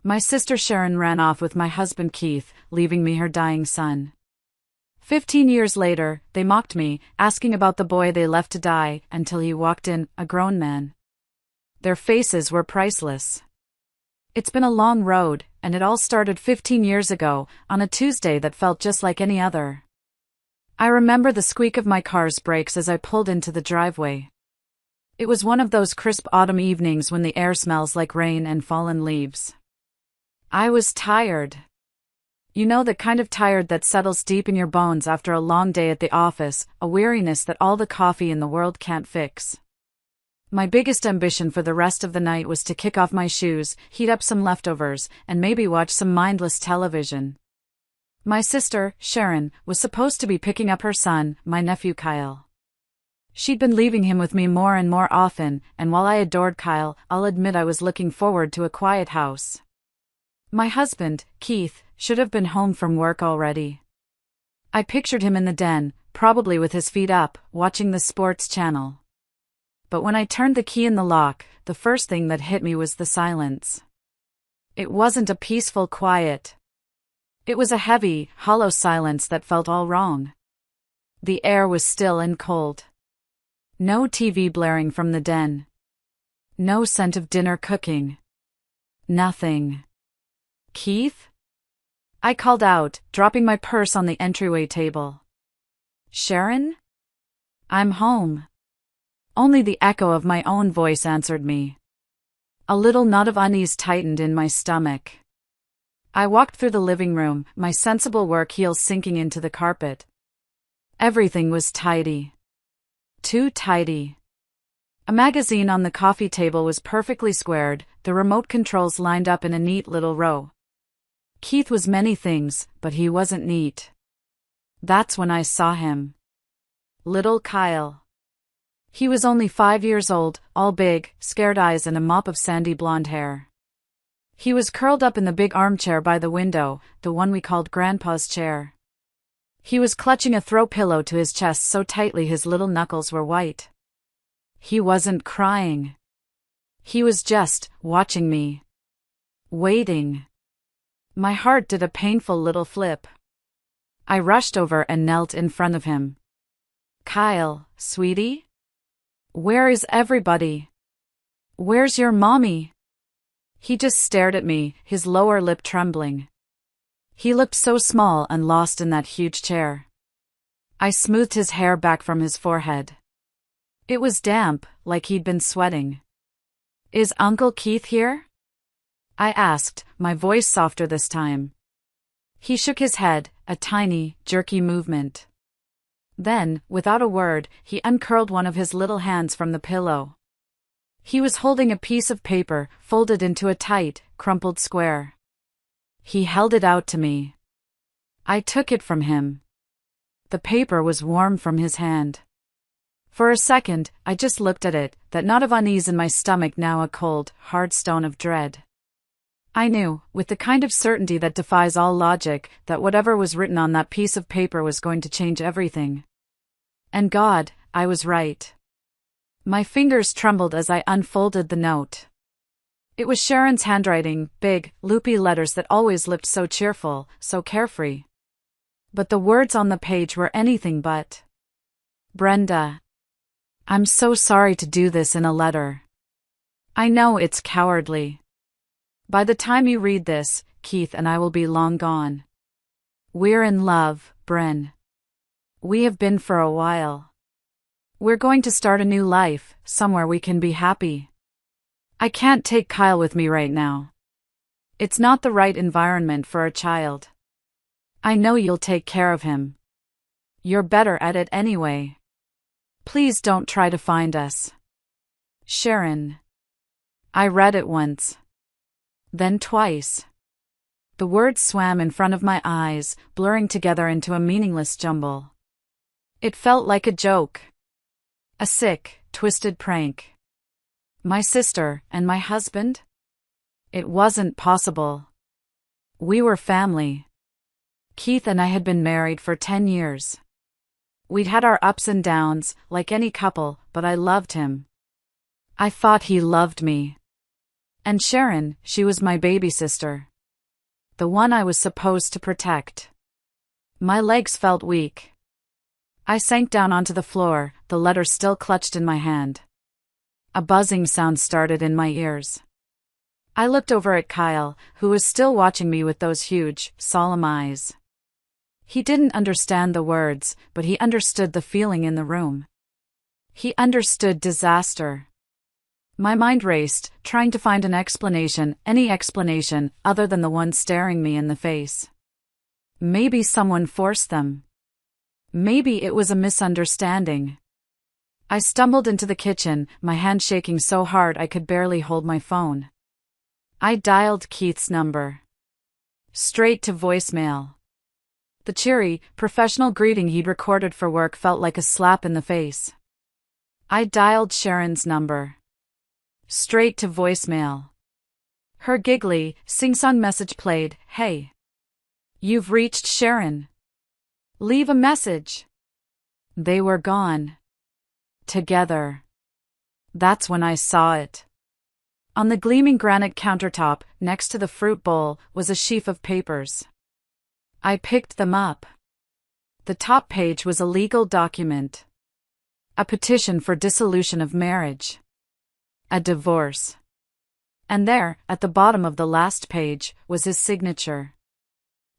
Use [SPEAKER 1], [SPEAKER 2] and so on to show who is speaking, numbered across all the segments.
[SPEAKER 1] My sister Sharon ran off with my husband Keith, leaving me her dying son. 15 years later, they mocked me, asking about the boy they left to die, until he walked in, a grown man. Their faces were priceless. It's been a long road, and it all started 15 years ago, on a Tuesday that felt just like any other. I remember the squeak of my car's brakes as I pulled into the driveway. It was one of those crisp autumn evenings when the air smells like rain and fallen leaves. I was tired. You know, the kind of tired that settles deep in your bones after a long day at the office, a weariness that all the coffee in the world can't fix. My biggest ambition for the rest of the night was to kick off my shoes, heat up some leftovers, and maybe watch some mindless television. My sister, Sharon, was supposed to be picking up her son, my nephew Kyle. She'd been leaving him with me more and more often, and while I adored Kyle, I'll admit I was looking forward to a quiet house. My husband, Keith, should have been home from work already. I pictured him in the den, probably with his feet up, watching the sports channel. But when I turned the key in the lock, the first thing that hit me was the silence. It wasn't a peaceful quiet. It was a heavy, hollow silence that felt all wrong. The air was still and cold. No TV blaring from the den. No scent of dinner cooking. Nothing. Keith? I called out, dropping my purse on the entryway table. Sharon? I'm home. Only the echo of my own voice answered me. A little knot of unease tightened in my stomach. I walked through the living room, my sensible work heels sinking into the carpet. Everything was tidy. Too tidy. A magazine on the coffee table was perfectly squared, the remote controls lined up in a neat little row. Keith was many things, but he wasn't neat. That's when I saw him. Little Kyle. He was only 5 years old, all big, scared eyes and a mop of sandy blonde hair. He was curled up in the big armchair by the window, the one we called Grandpa's chair. He was clutching a throw pillow to his chest so tightly his little knuckles were white. He wasn't crying. He was just watching me. Waiting. My heart did a painful little flip. I rushed over and knelt in front of him. Kyle, sweetie? Where is everybody? Where's your mommy? He just stared at me, his lower lip trembling. He looked so small and lost in that huge chair. I smoothed his hair back from his forehead. It was damp, like he'd been sweating. Is Uncle Keith here? I asked, my voice softer this time. He shook his head, a tiny, jerky movement. Then, without a word, he uncurled one of his little hands from the pillow. He was holding a piece of paper, folded into a tight, crumpled square. He held it out to me. I took it from him. The paper was warm from his hand. For a second, I just looked at it, that knot of unease in my stomach now a cold, hard stone of dread. I knew, with the kind of certainty that defies all logic, that whatever was written on that piece of paper was going to change everything. And God, I was right. My fingers trembled as I unfolded the note. It was Sharon's handwriting, big, loopy letters that always looked so cheerful, so carefree. But the words on the page were anything but. Brenda. I'm so sorry to do this in a letter. I know it's cowardly. By the time you read this, Keith and I will be long gone. We're in love, Bren. We have been for a while. We're going to start a new life, somewhere we can be happy. I can't take Kyle with me right now. It's not the right environment for a child. I know you'll take care of him. You're better at it anyway. Please don't try to find us. Sharon. I read it once. Then twice. The words swam in front of my eyes, blurring together into a meaningless jumble. It felt like a joke. A sick, twisted prank. My sister and my husband? It wasn't possible. We were family. Keith and I had been married for 10 years. We'd had our ups and downs, like any couple, but I loved him. I thought he loved me. And Sharon, she was my baby sister. The one I was supposed to protect. My legs felt weak. I sank down onto the floor, the letter still clutched in my hand. A buzzing sound started in my ears. I looked over at Kyle, who was still watching me with those huge, solemn eyes. He didn't understand the words, but he understood the feeling in the room. He understood disaster. My mind raced, trying to find an explanation, any explanation, other than the one staring me in the face. Maybe someone forced them. Maybe it was a misunderstanding. I stumbled into the kitchen, my hand shaking so hard I could barely hold my phone. I dialed Keith's number. Straight to voicemail. The cheery, professional greeting he'd recorded for work felt like a slap in the face. I dialed Sharon's number. Straight to voicemail. Her giggly, sing-song message played, "Hey. You've reached Sharon. Leave a message." They were gone. Together. That's when I saw it. On the gleaming granite countertop, next to the fruit bowl, was a sheaf of papers. I picked them up. The top page was a legal document. A petition for dissolution of marriage. A divorce. And there, at the bottom of the last page, was his signature.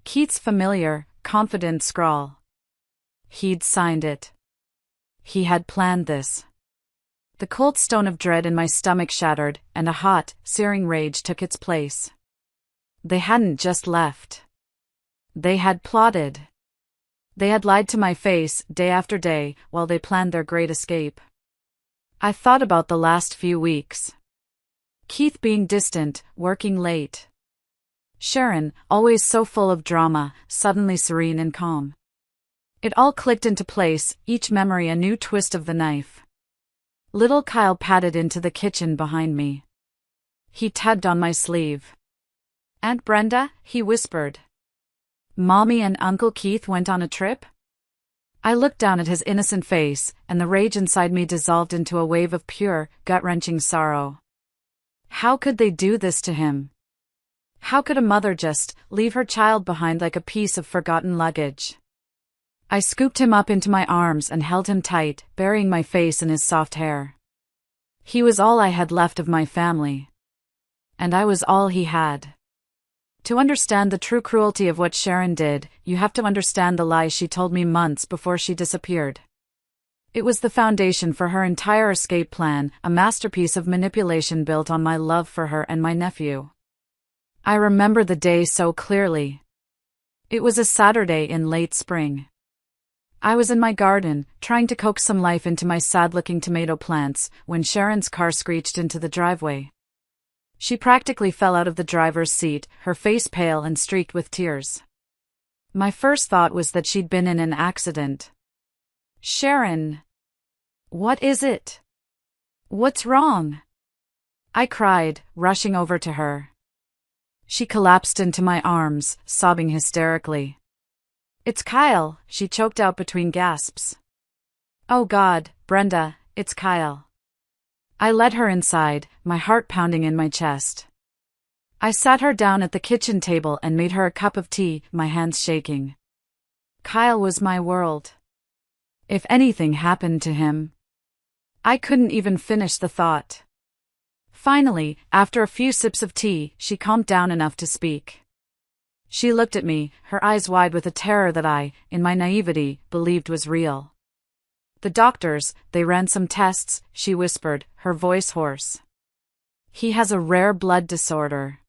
[SPEAKER 1] Keith's familiar, confident scrawl. He'd signed it. He had planned this. The cold stone of dread in my stomach shattered, and a hot, searing rage took its place. They hadn't just left. They had plotted. They had lied to my face, day after day, while they planned their great escape. I thought about the last few weeks. Keith being distant, working late. Sharon, always so full of drama, suddenly serene and calm. It all clicked into place, each memory a new twist of the knife. Little Kyle padded into the kitchen behind me. He tugged on my sleeve. "Aunt Brenda," he whispered. "Mommy and Uncle Keith went on a trip?" I looked down at his innocent face, and the rage inside me dissolved into a wave of pure, gut-wrenching sorrow. How could they do this to him? How could a mother just leave her child behind like a piece of forgotten luggage? I scooped him up into my arms and held him tight, burying my face in his soft hair. He was all I had left of my family. And I was all he had. To understand the true cruelty of what Sharon did, you have to understand the lie she told me months before she disappeared. It was the foundation for her entire escape plan, a masterpiece of manipulation built on my love for her and my nephew. I remember the day so clearly. It was a Saturday in late spring. I was in my garden, trying to coax some life into my sad-looking tomato plants, when Sharon's car screeched into the driveway. She practically fell out of the driver's seat, her face pale and streaked with tears. My first thought was that she'd been in an accident. "Sharon! What is it? What's wrong?" I cried, rushing over to her. She collapsed into my arms, sobbing hysterically. "It's Kyle," she choked out between gasps. "Oh God, Brenda, it's Kyle." I led her inside, my heart pounding in my chest. I sat her down at the kitchen table and made her a cup of tea, my hands shaking. Kyle was my world. If anything happened to him. I couldn't even finish the thought. Finally, after a few sips of tea, she calmed down enough to speak. She looked at me, her eyes wide with a terror that I, in my naivety, believed was real. "The doctors, they ran some tests," she whispered, her voice hoarse. "He has a rare blood disorder.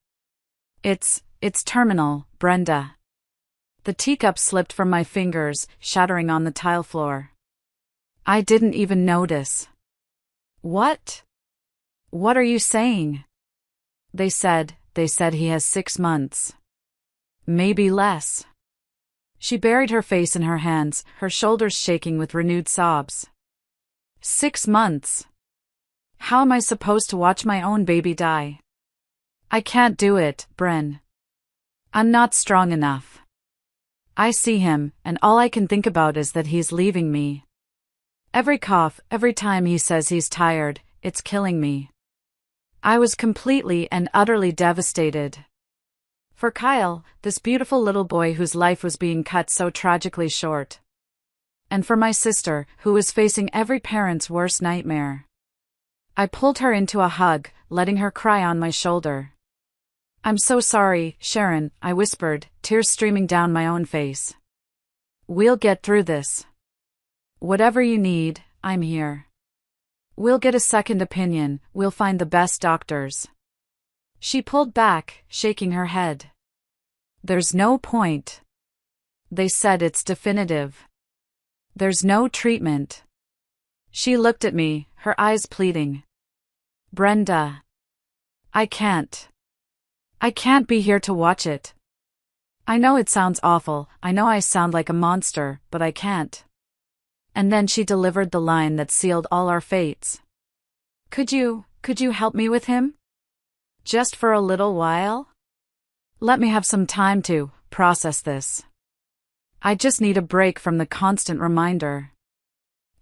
[SPEAKER 1] It's terminal, Brenda." The teacup slipped from my fingers, shattering on the tile floor. I didn't even notice. "What? What are you saying?" They said he has 6 months. Maybe less. She buried her face in her hands, her shoulders shaking with renewed sobs. 6 months. How am I supposed to watch my own baby die? I can't do it, Bren. I'm not strong enough. I see him, and all I can think about is that he's leaving me. Every cough, every time he says he's tired, it's killing me. I was completely and utterly devastated. For Kyle, this beautiful little boy whose life was being cut so tragically short. And for my sister, who was facing every parent's worst nightmare. I pulled her into a hug, letting her cry on my shoulder. "I'm so sorry, Sharon," I whispered, tears streaming down my own face. "We'll get through this. Whatever you need, I'm here. We'll get a second opinion, we'll find the best doctors." She pulled back, shaking her head. "There's no point. They said it's definitive. There's no treatment." She looked at me, her eyes pleading. "Brenda. I can't. I can't be here to watch it. I know it sounds awful, I know I sound like a monster, but I can't." And then she delivered the line that sealed all our fates. Could you help me with him? Just for a little while? Let me have some time to process this. I just need a break from the constant reminder."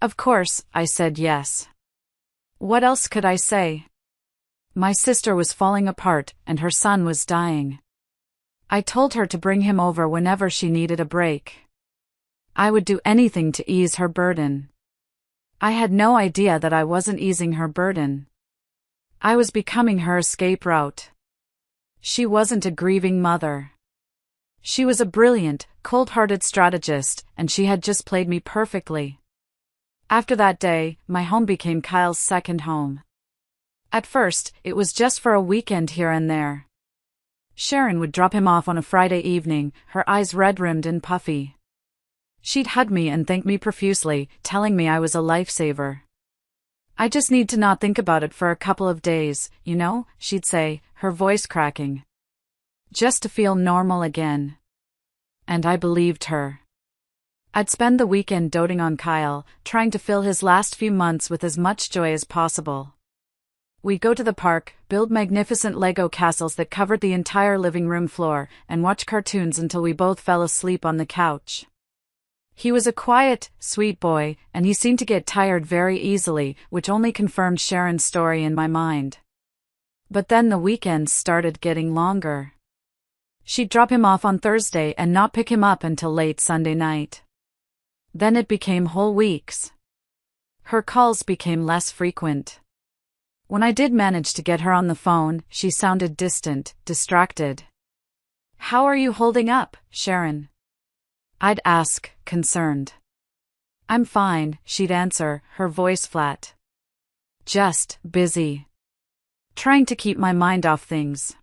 [SPEAKER 1] Of course, I said yes. What else could I say? My sister was falling apart, and her son was dying. I told her to bring him over whenever she needed a break. I would do anything to ease her burden. I had no idea that I wasn't easing her burden. I was becoming her escape route. She wasn't a grieving mother. She was a brilliant, cold-hearted strategist, and she had just played me perfectly. After that day, my home became Kyle's second home. At first, it was just for a weekend here and there. Sharon would drop him off on a Friday evening, her eyes red-rimmed and puffy. She'd hug me and thank me profusely, telling me I was a lifesaver. "I just need to not think about it for a couple of days, you know," she'd say, her voice cracking. "Just to feel normal again." And I believed her. I'd spend the weekend doting on Kyle, trying to fill his last few months with as much joy as possible. We'd go to the park, build magnificent Lego castles that covered the entire living room floor, and watch cartoons until we both fell asleep on the couch. He was a quiet, sweet boy, and he seemed to get tired very easily, which only confirmed Sharon's story in my mind. But then the weekends started getting longer. She'd drop him off on Thursday and not pick him up until late Sunday night. Then it became whole weeks. Her calls became less frequent. When I did manage to get her on the phone, she sounded distant, distracted. "How are you holding up, Sharon?" I'd ask, concerned. "I'm fine," she'd answer, her voice flat. "Just busy. Trying to keep my mind off things."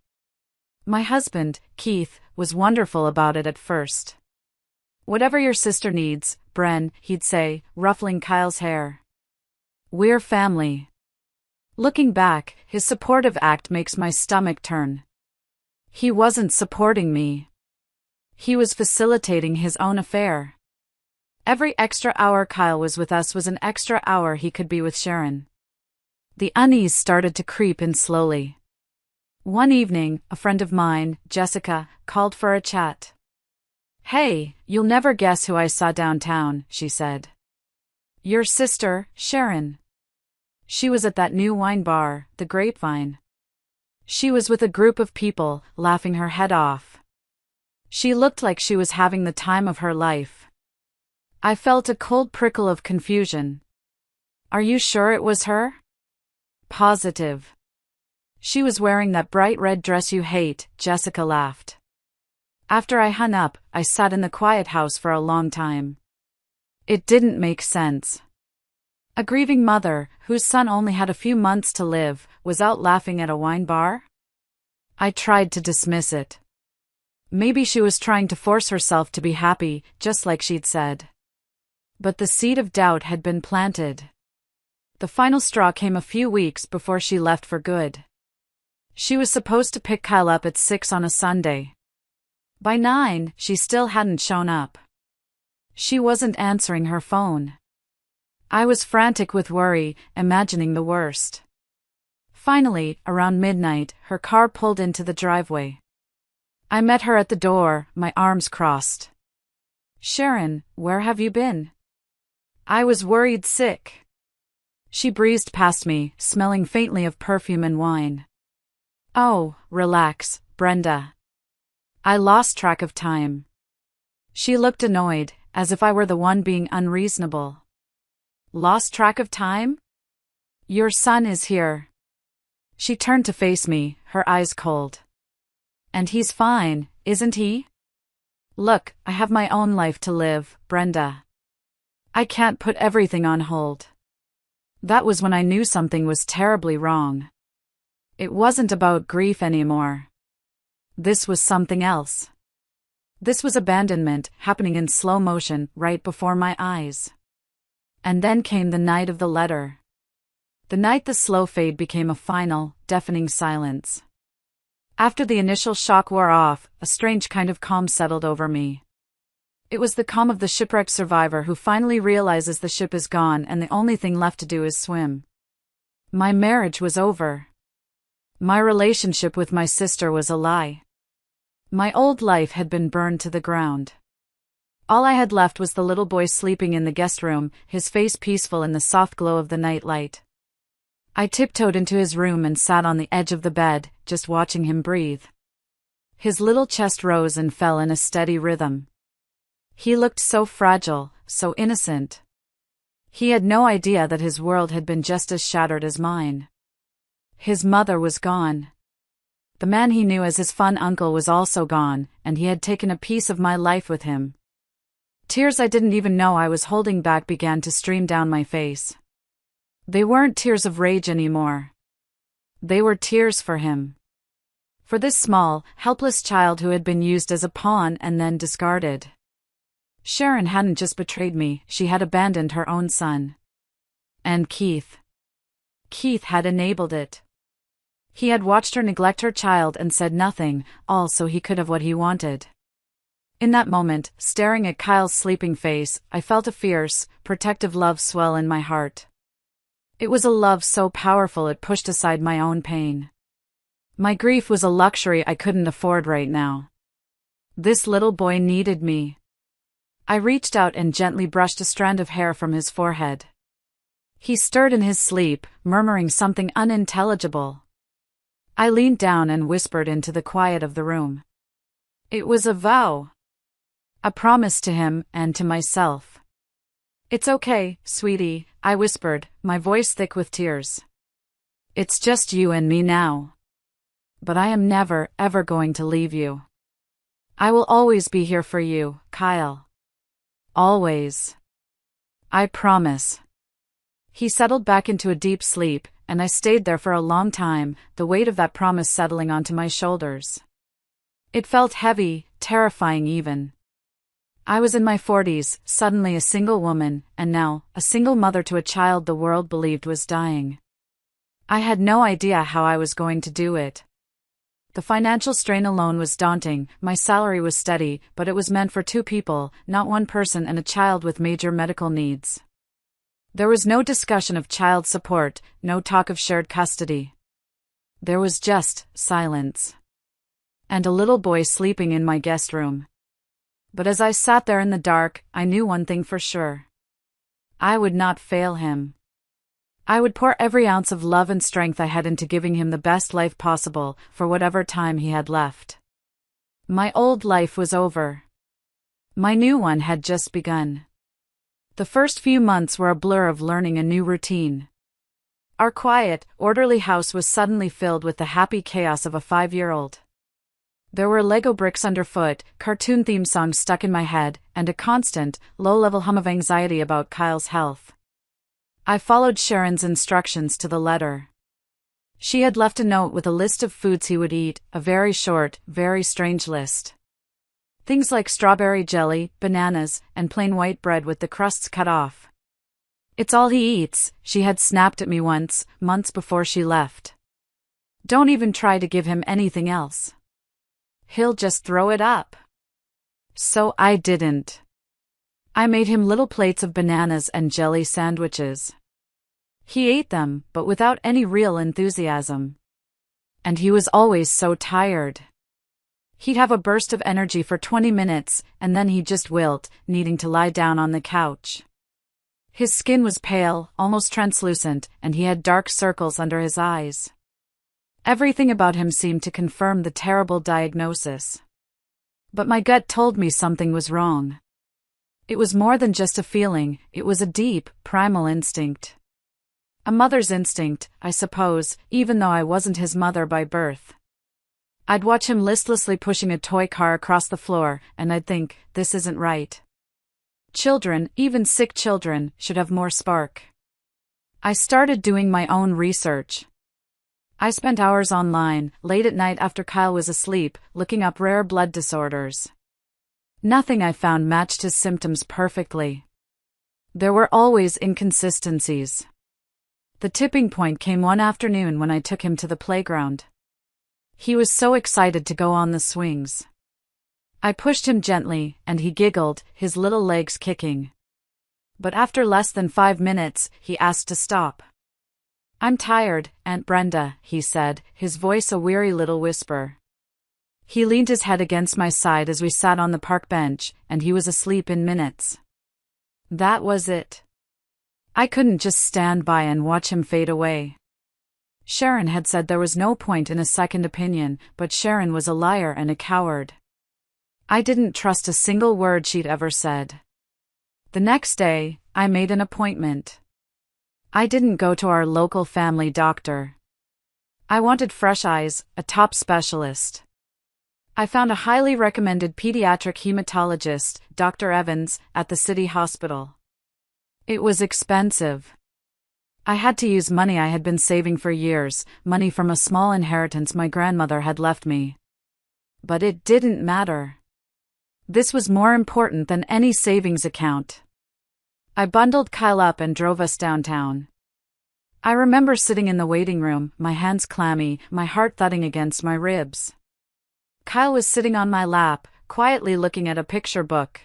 [SPEAKER 1] My husband, Keith, was wonderful about it at first. "Whatever your sister needs, Bren," he'd say, ruffling Kyle's hair. "We're family." Looking back, his supportive act makes my stomach turn. He wasn't supporting me. He was facilitating his own affair. Every extra hour Kyle was with us was an extra hour he could be with Sharon. The unease started to creep in slowly. One evening, a friend of mine, Jessica, called for a chat. "Hey, you'll never guess who I saw downtown," she said. "Your sister, Sharon. She was at that new wine bar, the Grapevine. She was with a group of people, laughing her head off. She looked like she was having the time of her life." I felt a cold prickle of confusion. "Are you sure it was her?" "Positive. She was wearing that bright red dress you hate," Jessica laughed. After I hung up, I sat in the quiet house for a long time. It didn't make sense. A grieving mother, whose son only had a few months to live, was out laughing at a wine bar? I tried to dismiss it. Maybe she was trying to force herself to be happy, just like she'd said. But the seed of doubt had been planted. The final straw came a few weeks before she left for good. She was supposed to pick Kyle up at 6 on a Sunday. By 9, she still hadn't shown up. She wasn't answering her phone. I was frantic with worry, imagining the worst. Finally, around midnight, her car pulled into the driveway. I met her at the door, my arms crossed. "Sharon, where have you been?" I was worried sick. She breezed past me, smelling faintly of perfume and wine. Oh, relax, Brenda. I lost track of time. She looked annoyed, as if I were the one being unreasonable. Lost track of time? Your son is here. She turned to face me, her eyes cold. And he's fine, isn't he? Look, I have my own life to live, Brenda. I can't put everything on hold. That was when I knew something was terribly wrong. It wasn't about grief anymore. This was something else. This was abandonment, happening in slow motion, right before my eyes. And then came the night of the letter. The night the slow fade became a final, deafening silence. After the initial shock wore off, a strange kind of calm settled over me. It was the calm of the shipwrecked survivor who finally realizes the ship is gone and the only thing left to do is swim. My marriage was over. My relationship with my sister was a lie. My old life had been burned to the ground. All I had left was the little boy sleeping in the guest room, his face peaceful in the soft glow of the night light. I tiptoed into his room and sat on the edge of the bed, just watching him breathe. His little chest rose and fell in a steady rhythm. He looked so fragile, so innocent. He had no idea that his world had been just as shattered as mine. His mother was gone. The man he knew as his fun uncle was also gone, and he had taken a piece of my life with him. Tears I didn't even know I was holding back began to stream down my face. They weren't tears of rage anymore. They were tears for him. For this small, helpless child who had been used as a pawn and then discarded. Sharon hadn't just betrayed me, she had abandoned her own son. And Keith. Keith had enabled it. He had watched her neglect her child and said nothing, all so he could have what he wanted. In that moment, staring at Kyle's sleeping face, I felt a fierce, protective love swell in my heart. It was a love so powerful it pushed aside my own pain. My grief was a luxury I couldn't afford right now. This little boy needed me. I reached out and gently brushed a strand of hair from his forehead. He stirred in his sleep, murmuring something unintelligible. I leaned down and whispered into the quiet of the room. It was a vow. A promise to him and to myself. It's okay, sweetie, I whispered, my voice thick with tears. It's just you and me now. But I am never, ever going to leave you. I will always be here for you, Kyle. Always. I promise. He settled back into a deep sleep, and I stayed there for a long time, the weight of that promise settling onto my shoulders. It felt heavy, terrifying even. I was in my 40s, suddenly a single woman, and now, a single mother to a child the world believed was dying. I had no idea how I was going to do it. The financial strain alone was daunting, my salary was steady, but it was meant for two people, not one person and a child with major medical needs. There was no discussion of child support, no talk of shared custody. There was just silence. And a little boy sleeping in my guest room. But as I sat there in the dark, I knew one thing for sure. I would not fail him. I would pour every ounce of love and strength I had into giving him the best life possible, for whatever time he had left. My old life was over. My new one had just begun. The first few months were a blur of learning a new routine. Our quiet, orderly house was suddenly filled with the happy chaos of a 5-year-old. There were Lego bricks underfoot, cartoon theme songs stuck in my head, and a constant, low-level hum of anxiety about Kyle's health. I followed Sharon's instructions to the letter. She had left a note with a list of foods he would eat, a very short, very strange list. Things like strawberry jelly, bananas, and plain white bread with the crusts cut off. It's all he eats, she had snapped at me once, months before she left. Don't even try to give him anything else. He'll just throw it up. So I didn't. I made him little plates of bananas and jelly sandwiches. He ate them, but without any real enthusiasm. And he was always so tired. He'd have a burst of energy for 20 minutes, and then he'd just wilt, needing to lie down on the couch. His skin was pale, almost translucent, and he had dark circles under his eyes. Everything about him seemed to confirm the terrible diagnosis. But my gut told me something was wrong. It was more than just a feeling, it was a deep, primal instinct. A mother's instinct, I suppose, even though I wasn't his mother by birth. I'd watch him listlessly pushing a toy car across the floor, and I'd think, this isn't right. Children, even sick children, should have more spark. I started doing my own research. I spent hours online, late at night after Kyle was asleep, looking up rare blood disorders. Nothing I found matched his symptoms perfectly. There were always inconsistencies. The tipping point came one afternoon when I took him to the playground. He was so excited to go on the swings. I pushed him gently, and he giggled, his little legs kicking. But after less than 5 minutes, he asked to stop. "I'm tired, Aunt Brenda," he said, his voice a weary little whisper. He leaned his head against my side as we sat on the park bench, and he was asleep in minutes. That was it. I couldn't just stand by and watch him fade away. Sharon had said there was no point in a second opinion, but Sharon was a liar and a coward. I didn't trust a single word she'd ever said. The next day, I made an appointment. I didn't go to our local family doctor. I wanted fresh eyes, a top specialist. I found a highly recommended pediatric hematologist, Dr. Evans, at the city hospital. It was expensive. I had to use money I had been saving for years, money from a small inheritance my grandmother had left me. But it didn't matter. This was more important than any savings account. I bundled Kyle up and drove us downtown. I remember sitting in the waiting room, my hands clammy, my heart thudding against my ribs. Kyle was sitting on my lap, quietly looking at a picture book.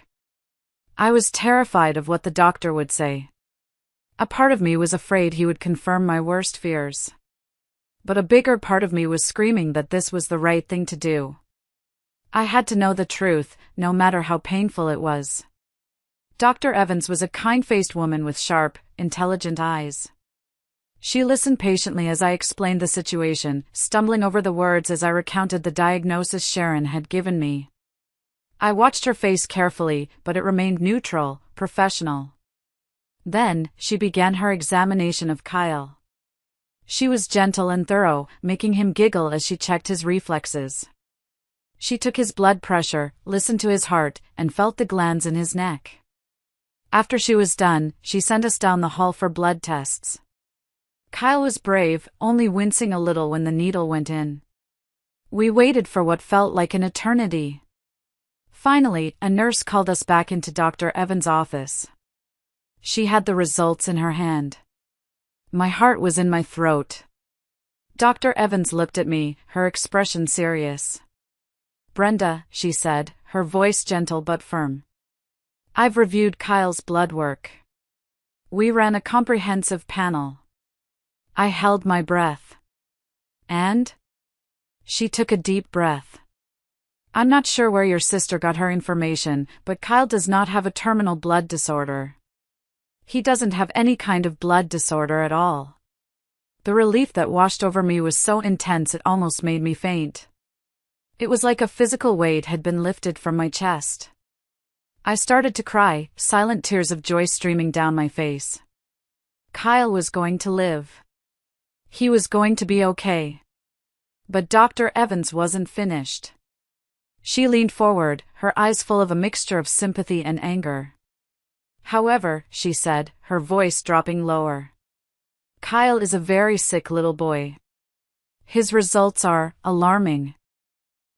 [SPEAKER 1] I was terrified of what the doctor would say. A part of me was afraid he would confirm my worst fears. But a bigger part of me was screaming that this was the right thing to do. I had to know the truth, no matter how painful it was. Dr. Evans was a kind-faced woman with sharp, intelligent eyes. She listened patiently as I explained the situation, stumbling over the words as I recounted the diagnosis Sharon had given me. I watched her face carefully, but it remained neutral, professional. Then, she began her examination of Kyle. She was gentle and thorough, making him giggle as she checked his reflexes. She took his blood pressure, listened to his heart, and felt the glands in his neck. After she was done, she sent us down the hall for blood tests. Kyle was brave, only wincing a little when the needle went in. We waited for what felt like an eternity. Finally, a nurse called us back into Dr. Evans' office. She had the results in her hand. My heart was in my throat. Dr. Evans looked at me, her expression serious. "Brenda," she said, her voice gentle but firm. "I've reviewed Kyle's blood work. We ran a comprehensive panel." I held my breath. "And?" She took a deep breath. "I'm not sure where your sister got her information, but Kyle does not have a terminal blood disorder. He doesn't have any kind of blood disorder at all." The relief that washed over me was so intense it almost made me faint. It was like a physical weight had been lifted from my chest. I started to cry, silent tears of joy streaming down my face. Kyle was going to live. He was going to be okay. But Dr. Evans wasn't finished. She leaned forward, her eyes full of a mixture of sympathy and anger. "However," she said, her voice dropping lower, "Kyle is a very sick little boy. His results are alarming.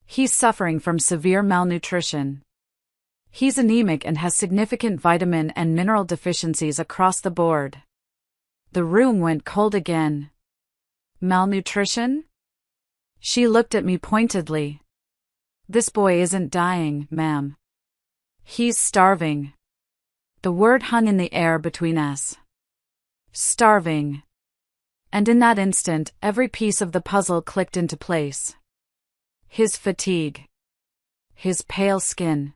[SPEAKER 1] He's suffering from severe malnutrition. He's anemic and has significant vitamin and mineral deficiencies across the board." The room went cold again. "Malnutrition?" She looked at me pointedly. "This boy isn't dying, ma'am. He's starving." The word hung in the air between us. Starving. And in that instant, every piece of the puzzle clicked into place. His fatigue. His pale skin.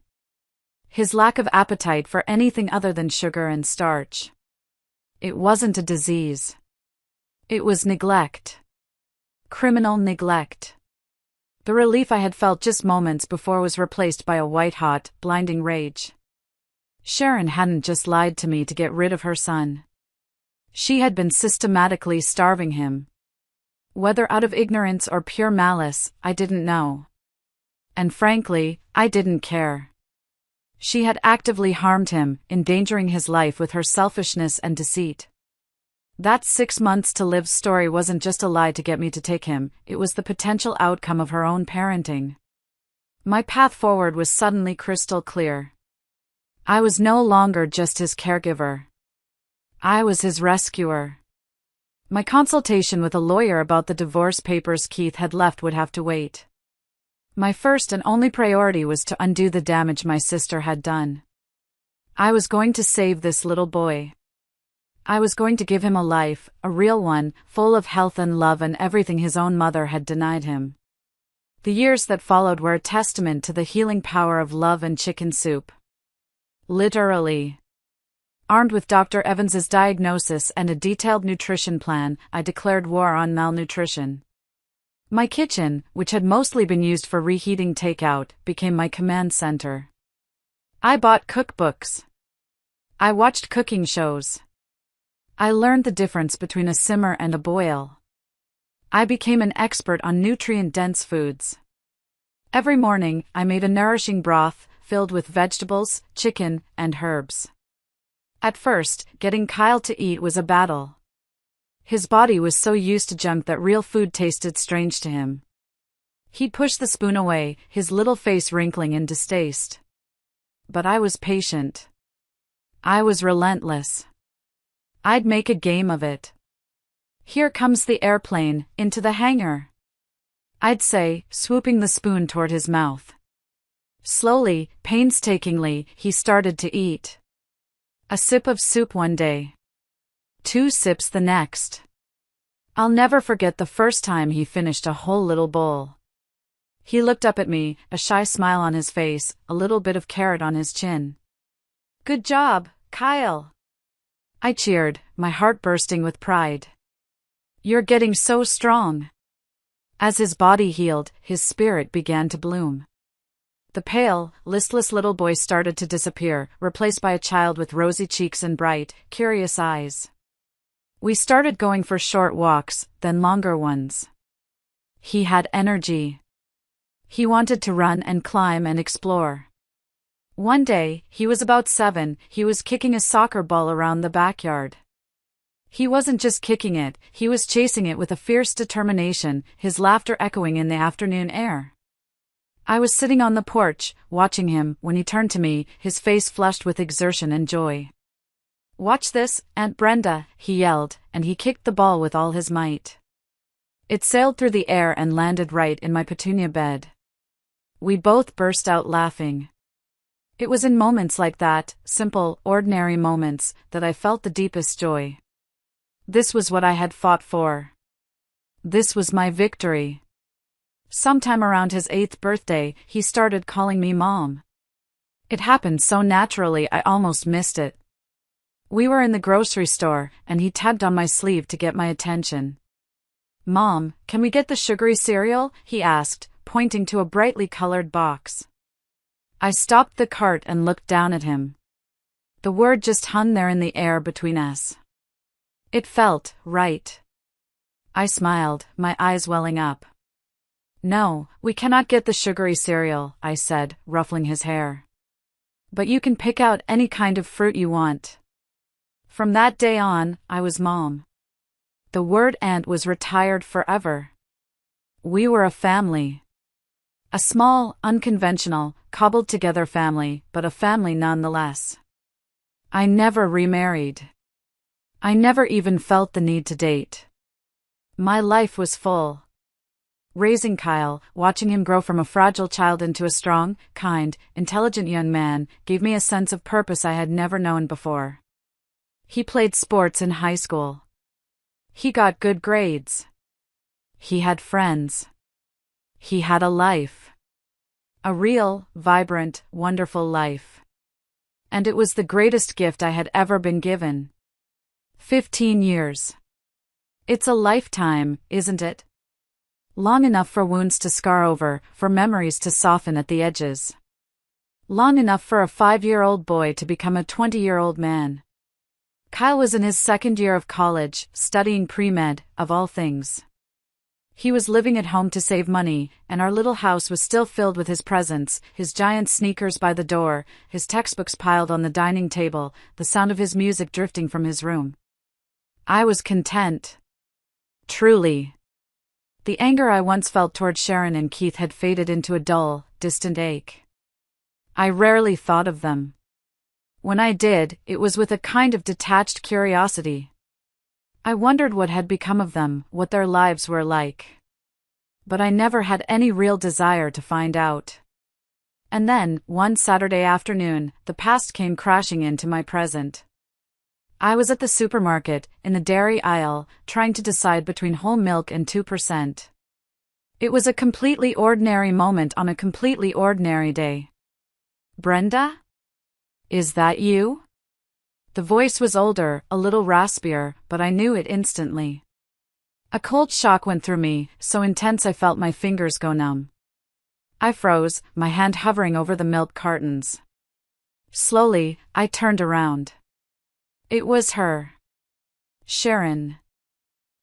[SPEAKER 1] His lack of appetite for anything other than sugar and starch. It wasn't a disease. It was neglect. Criminal neglect. The relief I had felt just moments before was replaced by a white-hot, blinding rage. Sharon hadn't just lied to me to get rid of her son. She had been systematically starving him. Whether out of ignorance or pure malice, I didn't know. And frankly, I didn't care. She had actively harmed him, endangering his life with her selfishness and deceit. That 6 months to live story wasn't just a lie to get me to take him, it was the potential outcome of her own parenting. My path forward was suddenly crystal clear. I was no longer just his caregiver. I was his rescuer. My consultation with a lawyer about the divorce papers Keith had left would have to wait. My first and only priority was to undo the damage my sister had done. I was going to save this little boy. I was going to give him a life, a real one, full of health and love and everything his own mother had denied him. The years that followed were a testament to the healing power of love and chicken soup. Literally. Armed with Dr. Evans's diagnosis and a detailed nutrition plan, I declared war on malnutrition. My kitchen, which had mostly been used for reheating takeout, became my command center. I bought cookbooks. I watched cooking shows. I learned the difference between a simmer and a boil. I became an expert on nutrient-dense foods. Every morning, I made a nourishing broth, filled with vegetables, chicken, and herbs. At first, getting Kyle to eat was a battle. His body was so used to junk that real food tasted strange to him. He'd push the spoon away, his little face wrinkling in distaste. But I was patient. I was relentless. I'd make a game of it. Here comes the airplane, into the hangar, I'd say, swooping the spoon toward his mouth. Slowly, painstakingly, he started to eat. A sip of soup one day. 2 sips the next. I'll never forget the first time he finished a whole little bowl. He looked up at me, a shy smile on his face, a little bit of carrot on his chin. Good job, Kyle. I cheered, my heart bursting with pride. You're getting so strong. As his body healed, his spirit began to bloom. The pale, listless little boy started to disappear, replaced by a child with rosy cheeks and bright, curious eyes. We started going for short walks, then longer ones. He had energy. He wanted to run and climb and explore. One day, he was about 7, he was kicking a soccer ball around the backyard. He wasn't just kicking it, he was chasing it with a fierce determination, his laughter echoing in the afternoon air. I was sitting on the porch, watching him, when he turned to me, his face flushed with exertion and joy. Watch this, Aunt Brenda, he yelled, and he kicked the ball with all his might. It sailed through the air and landed right in my petunia bed. We both burst out laughing. It was in moments like that, simple, ordinary moments, that I felt the deepest joy. This was what I had fought for. This was my victory. Sometime around his 8th birthday, he started calling me Mom. It happened so naturally I almost missed it. We were in the grocery store, and he tugged on my sleeve to get my attention. Mom, can we get the sugary cereal? He asked, pointing to a brightly colored box. I stopped the cart and looked down at him. The word just hung there in the air between us. It felt right. I smiled, my eyes welling up. No, we cannot get the sugary cereal, I said, ruffling his hair. But you can pick out any kind of fruit you want. From that day on, I was Mom. The word aunt was retired forever. We were a family. A small, unconventional, cobbled-together family, but a family nonetheless. I never remarried. I never even felt the need to date. My life was full. Raising Kyle, watching him grow from a fragile child into a strong, kind, intelligent young man, gave me a sense of purpose I had never known before. He played sports in high school. He got good grades. He had friends. He had a life. A real, vibrant, wonderful life. And it was the greatest gift I had ever been given. 15 years. It's a lifetime, isn't it? Long enough for wounds to scar over, for memories to soften at the edges. Long enough for a 5-year-old boy to become a 20-year-old man. Kyle was in his second year of college, studying pre-med, of all things. He was living at home to save money, and our little house was still filled with his presents, his giant sneakers by the door, his textbooks piled on the dining table, the sound of his music drifting from his room. I was content. Truly. The anger I once felt toward Sharon and Keith had faded into a dull, distant ache. I rarely thought of them. When I did, it was with a kind of detached curiosity. I wondered what had become of them, what their lives were like. But I never had any real desire to find out. And then, one Saturday afternoon, the past came crashing into my present. I was at the supermarket, in the dairy aisle, trying to decide between whole milk and 2%. It was a completely ordinary moment on a completely ordinary day. Brenda? Is that you? The voice was older, a little raspier, but I knew it instantly. A cold shock went through me, so intense I felt my fingers go numb. I froze, my hand hovering over the milk cartons. Slowly, I turned around. It was her. Sharon.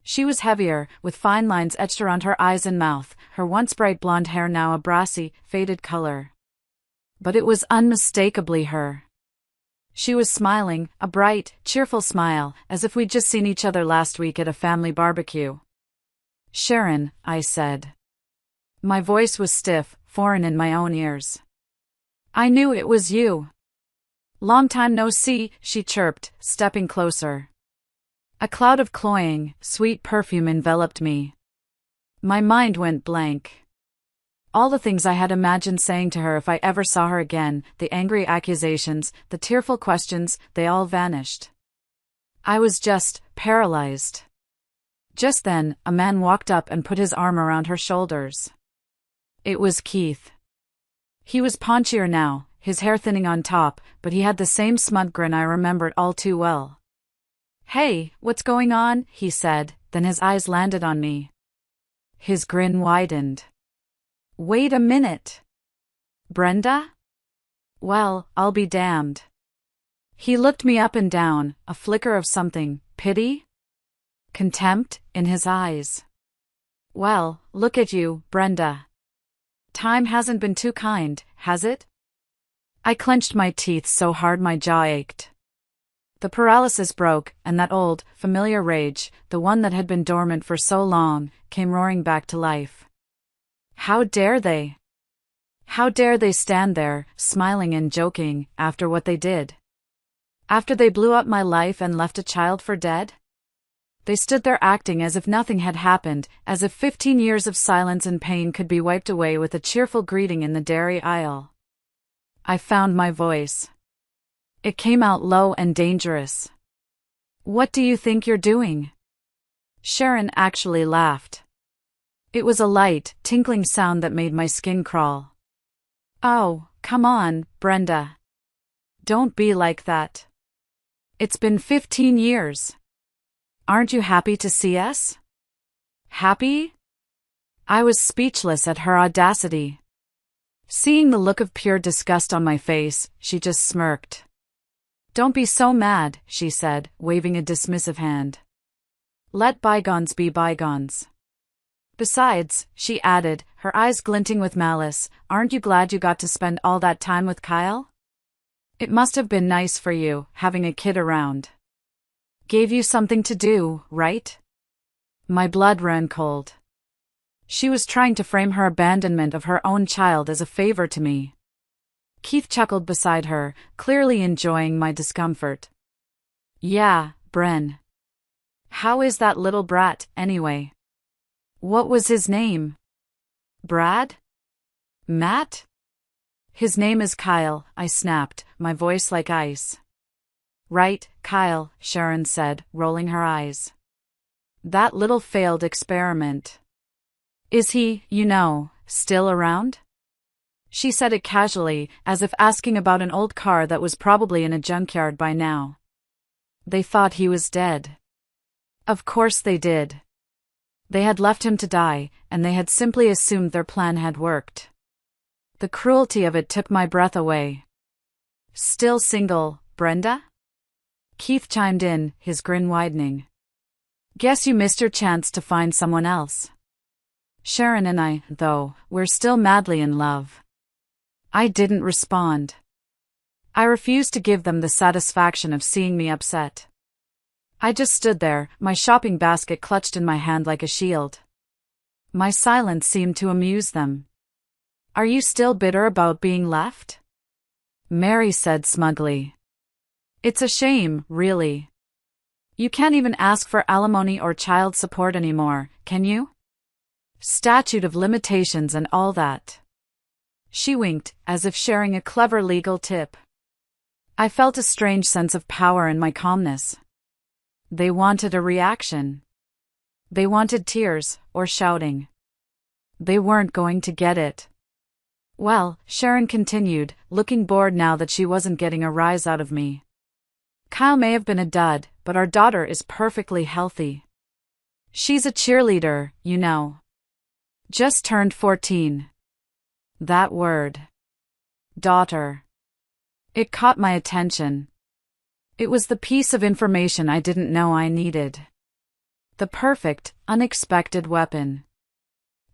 [SPEAKER 1] She was heavier, with fine lines etched around her eyes and mouth, her once bright blonde hair now a brassy, faded color. But it was unmistakably her. She was smiling, a bright, cheerful smile, as if we'd just seen each other last week at a family barbecue. Sharon, I said. My voice was stiff, foreign in my own ears. I knew it was you. Long time no see, she chirped, stepping closer. A cloud of cloying, sweet perfume enveloped me. My mind went blank. All the things I had imagined saying to her if I ever saw her again, the angry accusations, the tearful questions, they all vanished. I was just paralyzed. Just then, a man walked up and put his arm around her shoulders. It was Keith. He was paunchier now, his hair thinning on top, but he had the same smug grin I remembered all too well. Hey, what's going on? He said, then his eyes landed on me. His grin widened. Wait a minute. Brenda? Well, I'll be damned. He looked me up and down, a flicker of something, pity? Contempt, in his eyes. Well, look at you, Brenda. Time hasn't been too kind, has it? I clenched my teeth so hard my jaw ached. The paralysis broke, and that old, familiar rage, the one that had been dormant for so long, came roaring back to life. How dare they? How dare they stand there, smiling and joking, after what they did? After they blew up my life and left a child for dead? They stood there acting as if nothing had happened, as if 15 years of silence and pain could be wiped away with a cheerful greeting in the dairy aisle. I found my voice. It came out low and dangerous. What do you think you're doing? Sharon actually laughed. It was a light, tinkling sound that made my skin crawl. Oh, come on, Brenda. Don't be like that. It's been 15 years. Aren't you happy to see us? Happy? I was speechless at her audacity. Seeing the look of pure disgust on my face, she just smirked. Don't be so mad, she said, waving a dismissive hand. Let bygones be bygones. Besides, she added, her eyes glinting with malice, aren't you glad you got to spend all that time with Kyle? It must have been nice for you, having a kid around. Gave you something to do, right? My blood ran cold. She was trying to frame her abandonment of her own child as a favor to me. Keith chuckled beside her, clearly enjoying my discomfort. Yeah, Bren. How is that little brat, anyway? What was his name? Brad? Matt? His name is Kyle, I snapped, my voice like ice. Right, Kyle, Sharon said, rolling her eyes. That little failed experiment. Is he, still around? She said it casually, as if asking about an old car that was probably in a junkyard by now. They thought he was dead. Of course they did. They had left him to die, and they had simply assumed their plan had worked. The cruelty of it took my breath away. Still single, Brenda? Keith chimed in, his grin widening. Guess you missed your chance to find someone else. Sharon and I, though, we're still madly in love. I didn't respond. I refused to give them the satisfaction of seeing me upset. I just stood there, my shopping basket clutched in my hand like a shield. My silence seemed to amuse them. Are you still bitter about being left? Mary said smugly. It's a shame, really. You can't even ask for alimony or child support anymore, can you? Statute of limitations and all that. She winked, as if sharing a clever legal tip. I felt a strange sense of power in my calmness. They wanted a reaction. They wanted tears, or shouting. They weren't going to get it. Well, Sharon continued, looking bored now that she wasn't getting a rise out of me. Kyle may have been a dud, but our daughter is perfectly healthy. She's a cheerleader, you know. Just turned 14. That word. Daughter. It caught my attention. It was the piece of information I didn't know I needed. The perfect, unexpected weapon.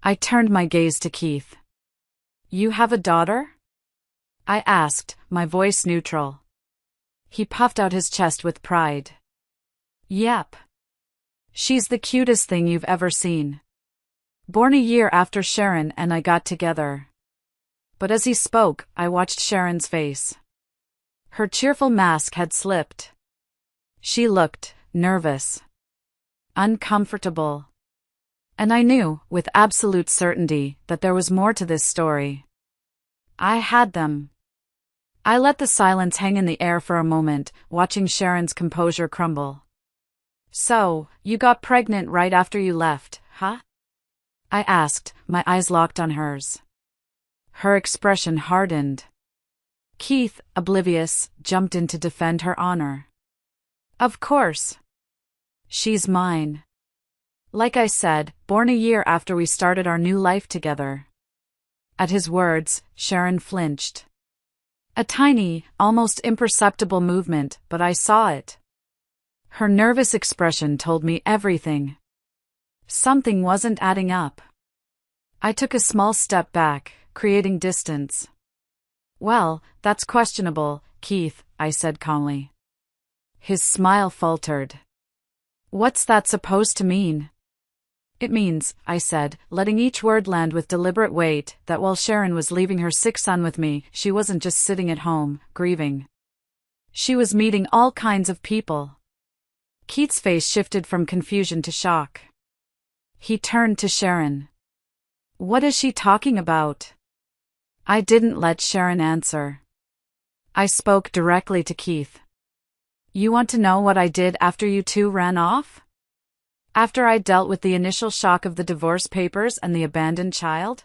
[SPEAKER 1] I turned my gaze to Keith. You have a daughter? I asked, my voice neutral. He puffed out his chest with pride. Yep. She's the cutest thing you've ever seen. Born a year after Sharon and I got together. But as he spoke, I watched Sharon's face. Her cheerful mask had slipped. She looked nervous. Uncomfortable. And I knew, with absolute certainty, that there was more to this story. I had them. I let the silence hang in the air for a moment, watching Sharon's composure crumble. So, you got pregnant right after you left, huh? I asked, my eyes locked on hers. Her expression hardened. Keith, oblivious, jumped in to defend her honor. Of course. She's mine. Like I said, born a year after we started our new life together. At his words, Sharon flinched. A tiny, almost imperceptible movement, but I saw it. Her nervous expression told me everything. Something wasn't adding up. I took a small step back, creating distance. Well, that's questionable, Keith, I said calmly. His smile faltered. What's that supposed to mean? It means, I said, letting each word land with deliberate weight, that while Sharon was leaving her sick son with me, she wasn't just sitting at home, grieving. She was meeting all kinds of people. Keith's face shifted from confusion to shock. He turned to Sharon. What is she talking about? I didn't let Sharon answer. I spoke directly to Keith. You want to know what I did after you two ran off? After I dealt with the initial shock of the divorce papers and the abandoned child?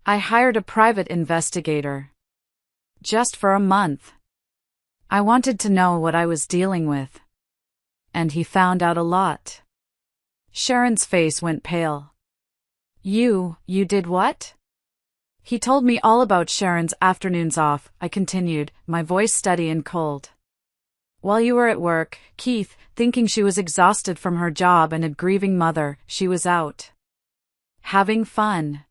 [SPEAKER 1] I hired a private investigator. Just for a month. I wanted to know what I was dealing with. And he found out a lot. Sharon's face went pale. You did what? He told me all about Sharon's afternoons off, I continued, my voice steady and cold. While you were at work, Keith, thinking she was exhausted from her job and a grieving mother, she was out. Having fun.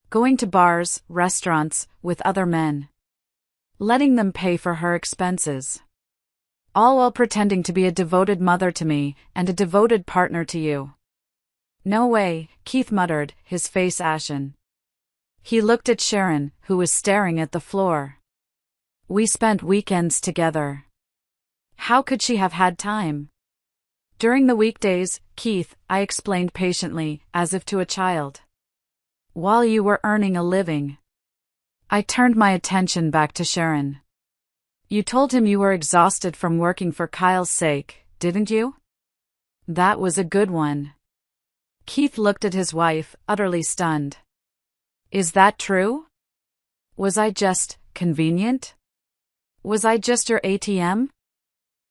[SPEAKER 1] Going to bars, restaurants, with other men. Letting them pay for her expenses. All while pretending to be a devoted mother to me, and a devoted partner to you. No way, Keith muttered, his face ashen. He looked at Sharon, who was staring at the floor. We spent weekends together. How could she have had time? During the weekdays, Keith, I explained patiently, as if to a child. While you were earning a living. I turned my attention back to Sharon. You told him you were exhausted from working for Kyle's sake, didn't you? That was a good one. Keith looked at his wife, utterly stunned. Is that true? Was I just convenient? Was I just your ATM?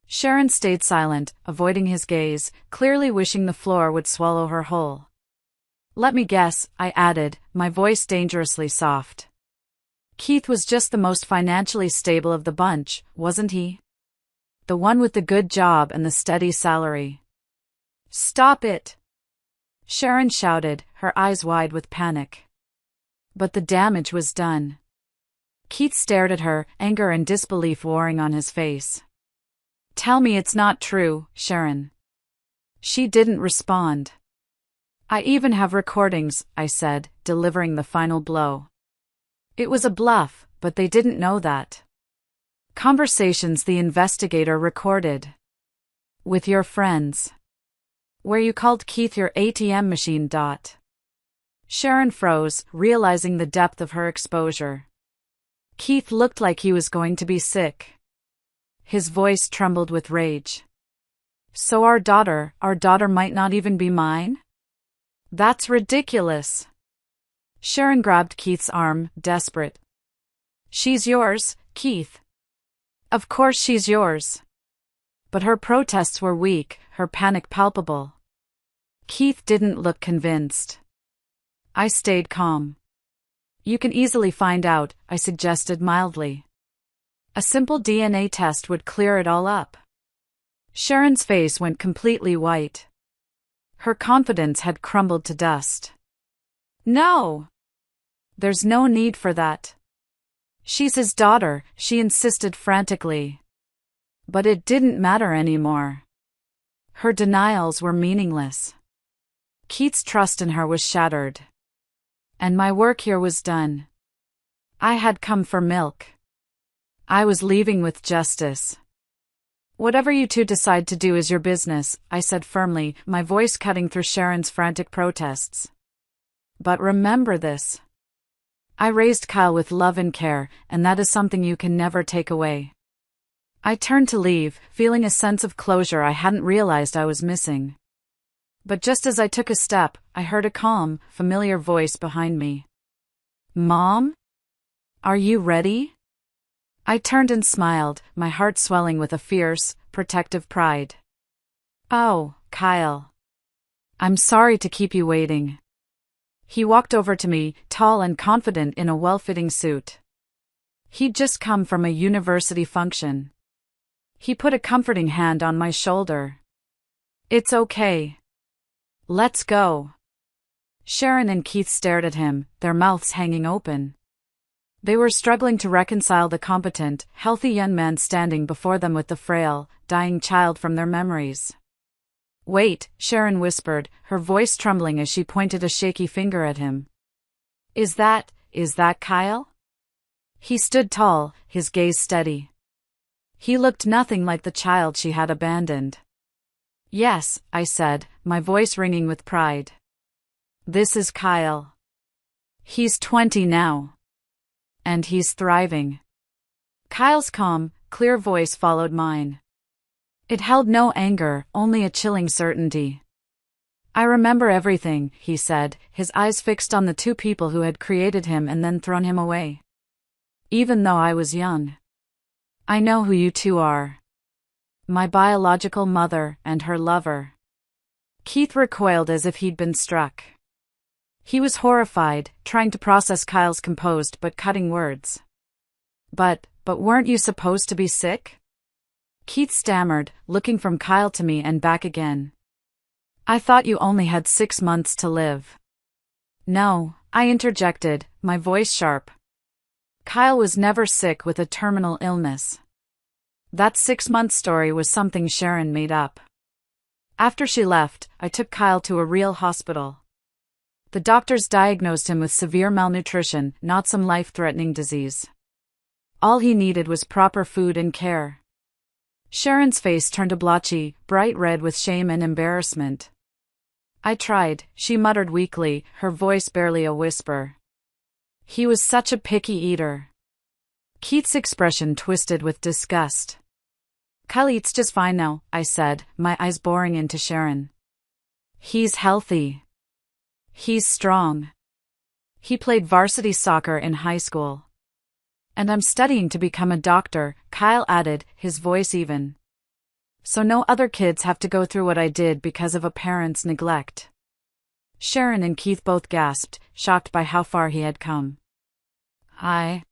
[SPEAKER 1] Sharon stayed silent, avoiding his gaze, clearly wishing the floor would swallow her whole. Let me guess, I added, my voice dangerously soft. Keith was just the most financially stable of the bunch, wasn't he? The one with the good job and the steady salary. Stop it! Sharon shouted, her eyes wide with panic. But the damage was done. Keith stared at her, anger and disbelief warring on his face. Tell me it's not true, Sharon. She didn't respond. I even have recordings, I said, delivering the final blow. It was a bluff, but they didn't know that. Conversations the investigator recorded. With your friends. Where you called Keith your ATM machine. Sharon froze, realizing the depth of her exposure. Keith looked like he was going to be sick. His voice trembled with rage. So our daughter might not even be mine? That's ridiculous. Sharon grabbed Keith's arm, desperate. She's yours, Keith. Of course she's yours. But her protests were weak, her panic palpable. Keith didn't look convinced. I stayed calm. You can easily find out, I suggested mildly. A simple DNA test would clear it all up. Sharon's face went completely white. Her confidence had crumbled to dust. No! There's no need for that. She's his daughter, she insisted frantically. But it didn't matter anymore. Her denials were meaningless. Keith's trust in her was shattered. And my work here was done. I had come for milk. I was leaving with justice. Whatever you two decide to do is your business, I said firmly, my voice cutting through Sharon's frantic protests. But remember this. I raised Kyle with love and care, and that is something you can never take away. I turned to leave, feeling a sense of closure I hadn't realized I was missing. But just as I took a step, I heard a calm, familiar voice behind me. Mom? Are you ready? I turned and smiled, my heart swelling with a fierce, protective pride. Oh, Kyle. I'm sorry to keep you waiting. He walked over to me, tall and confident in a well-fitting suit. He'd just come from a university function. He put a comforting hand on my shoulder. It's okay. Let's go. Sharon and Keith stared at him, their mouths hanging open. They were struggling to reconcile the competent, healthy young man standing before them with the frail, dying child from their memories. Wait, Sharon whispered, her voice trembling as she pointed a shaky finger at him. Is that Kyle? He stood tall, his gaze steady. He looked nothing like the child she had abandoned. Yes, I said, my voice ringing with pride. This is Kyle. He's 20 now. And he's thriving. Kyle's calm, clear voice followed mine. It held no anger, only a chilling certainty. I remember everything, he said, his eyes fixed on the two people who had created him and then thrown him away. Even though I was young. I know who you two are. My biological mother and her lover. Keith recoiled as if he'd been struck. He was horrified, trying to process Kyle's composed but cutting words. But weren't you supposed to be sick? Keith stammered, looking from Kyle to me and back again. I thought you only had 6 months to live. No, I interjected, my voice sharp. Kyle was never sick with a terminal illness. That 6-month story was something Sharon made up. After she left, I took Kyle to a real hospital. The doctors diagnosed him with severe malnutrition, not some life-threatening disease. All he needed was proper food and care. Sharon's face turned a blotchy, bright red with shame and embarrassment. I tried, she muttered weakly, her voice barely a whisper. He was such a picky eater. Keith's expression twisted with disgust. Kyle eats just fine now, I said, my eyes boring into Sharon. He's healthy. He's strong. He played varsity soccer in high school. And I'm studying to become a doctor, Kyle added, his voice even. So no other kids have to go through what I did because of a parent's neglect. Sharon and Keith both gasped, shocked by how far he had come. I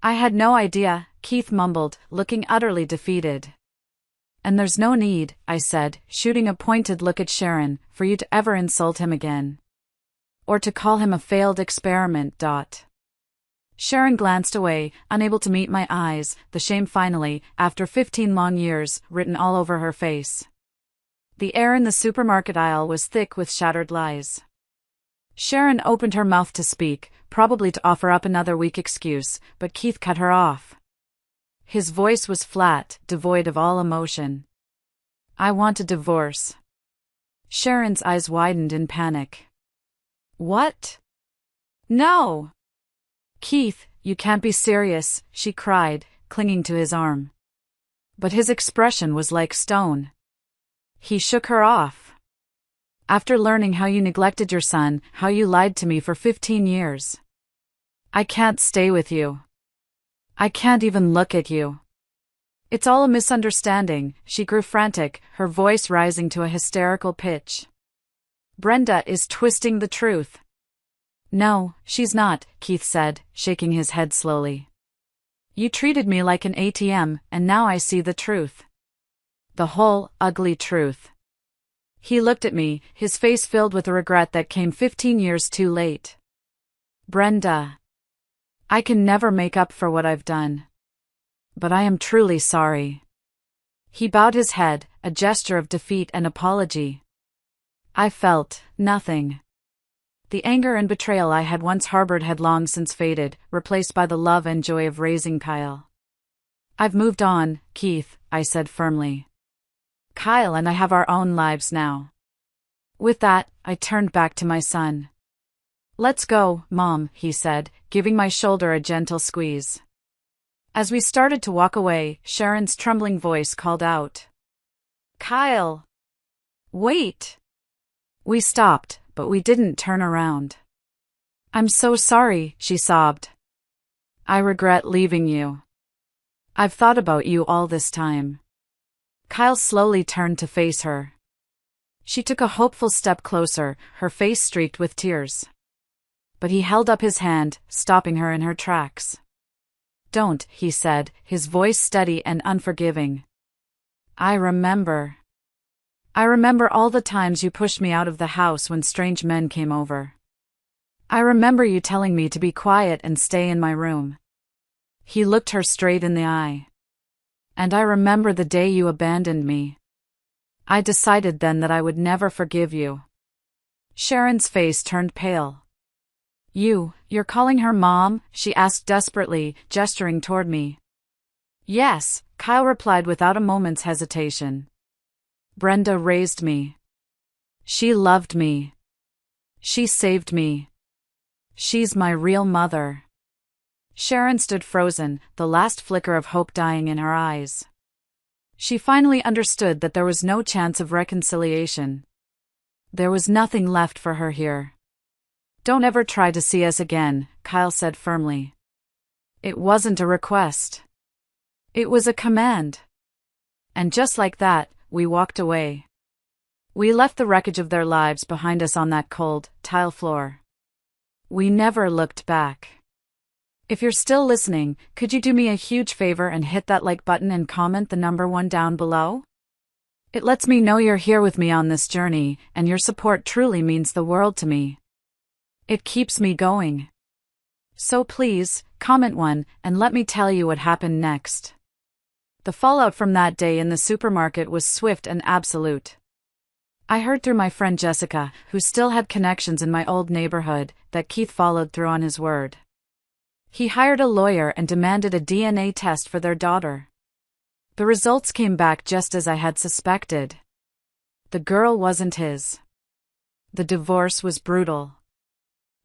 [SPEAKER 1] had no idea, Keith mumbled, looking utterly defeated. And there's no need, I said, shooting a pointed look at Sharon, for you to ever insult him again. Or to call him a failed experiment. Sharon glanced away, unable to meet my eyes, the shame finally, after 15 long years, written all over her face. The air in the supermarket aisle was thick with shattered lies. Sharon opened her mouth to speak, probably to offer up another weak excuse, but Keith cut her off. His voice was flat, devoid of all emotion. I want a divorce. Sharon's eyes widened in panic. What? No! Keith, you can't be serious, she cried, clinging to his arm. But his expression was like stone. He shook her off. After learning how you neglected your son, how you lied to me for 15 years. I can't stay with you. I can't even look at you. It's all a misunderstanding, she grew frantic, her voice rising to a hysterical pitch. Brenda is twisting the truth. No, she's not, Keith said, shaking his head slowly. You treated me like an ATM, and now I see the truth. The whole, ugly truth. He looked at me, his face filled with a regret that came 15 years too late. Brenda. I can never make up for what I've done. But I am truly sorry. He bowed his head, a gesture of defeat and apology. I felt nothing. The anger and betrayal I had once harbored had long since faded, replaced by the love and joy of raising Kyle. I've moved on, Keith, I said firmly. Kyle and I have our own lives now. With that, I turned back to my son. Let's go, Mom, he said, giving my shoulder a gentle squeeze. As we started to walk away, Sharon's trembling voice called out. Kyle! Wait! We stopped, but we didn't turn around. I'm so sorry, she sobbed. I regret leaving you. I've thought about you all this time. Kyle slowly turned to face her. She took a hopeful step closer, her face streaked with tears. But he held up his hand, stopping her in her tracks. Don't, he said, his voice steady and unforgiving. I remember all the times you pushed me out of the house when strange men came over. I remember you telling me to be quiet and stay in my room. He looked her straight in the eye. And I remember the day you abandoned me. I decided then that I would never forgive you. Sharon's face turned pale. You're calling her Mom? She asked desperately, gesturing toward me. Yes, Kyle replied without a moment's hesitation. Brenda raised me. She loved me. She saved me. She's my real mother. Sharon stood frozen, the last flicker of hope dying in her eyes. She finally understood that there was no chance of reconciliation. There was nothing left for her here. Don't ever try to see us again, Kyle said firmly. It wasn't a request. It was a command. And just like that, we walked away. We left the wreckage of their lives behind us on that cold, tile floor. We never looked back. If you're still listening, could you do me a huge favor and hit that like button and comment the number 1 down below? It lets me know you're here with me on this journey, and your support truly means the world to me. It keeps me going. So please, comment 1, and let me tell you what happened next. The fallout from that day in the supermarket was swift and absolute. I heard through my friend Jessica, who still had connections in my old neighborhood, that Keith followed through on his word. He hired a lawyer and demanded a DNA test for their daughter. The results came back just as I had suspected. The girl wasn't his. The divorce was brutal.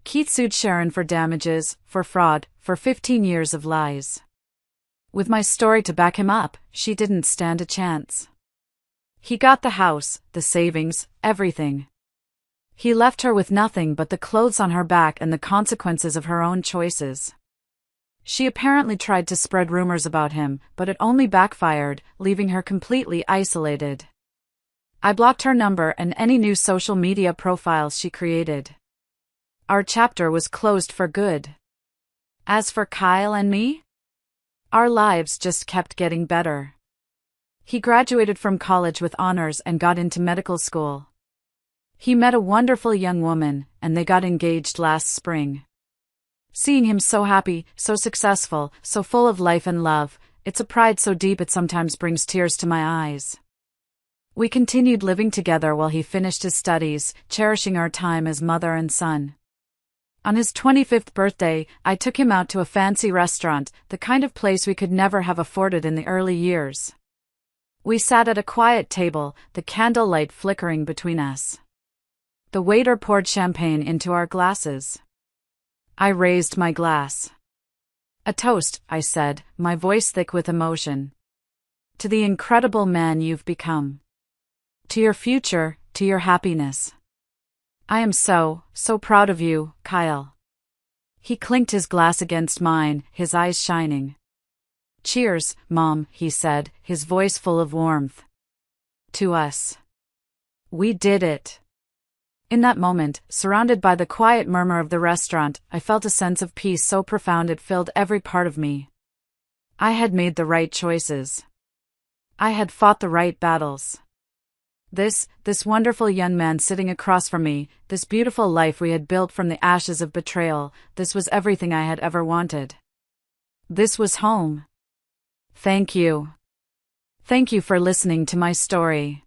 [SPEAKER 1] Keith sued Sharon for damages, for fraud, for 15 years of lies. With my story to back him up, she didn't stand a chance. He got the house, the savings, everything. He left her with nothing but the clothes on her back and the consequences of her own choices. She apparently tried to spread rumors about him, but it only backfired, leaving her completely isolated. I blocked her number and any new social media profiles she created. Our chapter was closed for good. As for Kyle and me, our lives just kept getting better. He graduated from college with honors and got into medical school. He met a wonderful young woman, and they got engaged last spring. Seeing him so happy, so successful, so full of life and love, it's a pride so deep it sometimes brings tears to my eyes. We continued living together while he finished his studies, cherishing our time as mother and son. On his 25th birthday, I took him out to a fancy restaurant, the kind of place we could never have afforded in the early years. We sat at a quiet table, the candlelight flickering between us. The waiter poured champagne into our glasses. I raised my glass. A toast, I said, my voice thick with emotion. To the incredible man you've become. To your future, to your happiness. I am so proud of you, Kyle. He clinked his glass against mine, his eyes shining. Cheers, Mom, he said, his voice full of warmth. To us. We did it. In that moment, surrounded by the quiet murmur of the restaurant, I felt a sense of peace so profound it filled every part of me. I had made the right choices. I had fought the right battles. This wonderful young man sitting across from me, this beautiful life we had built from the ashes of betrayal, this was everything I had ever wanted. This was home. Thank you. Thank you for listening to my story.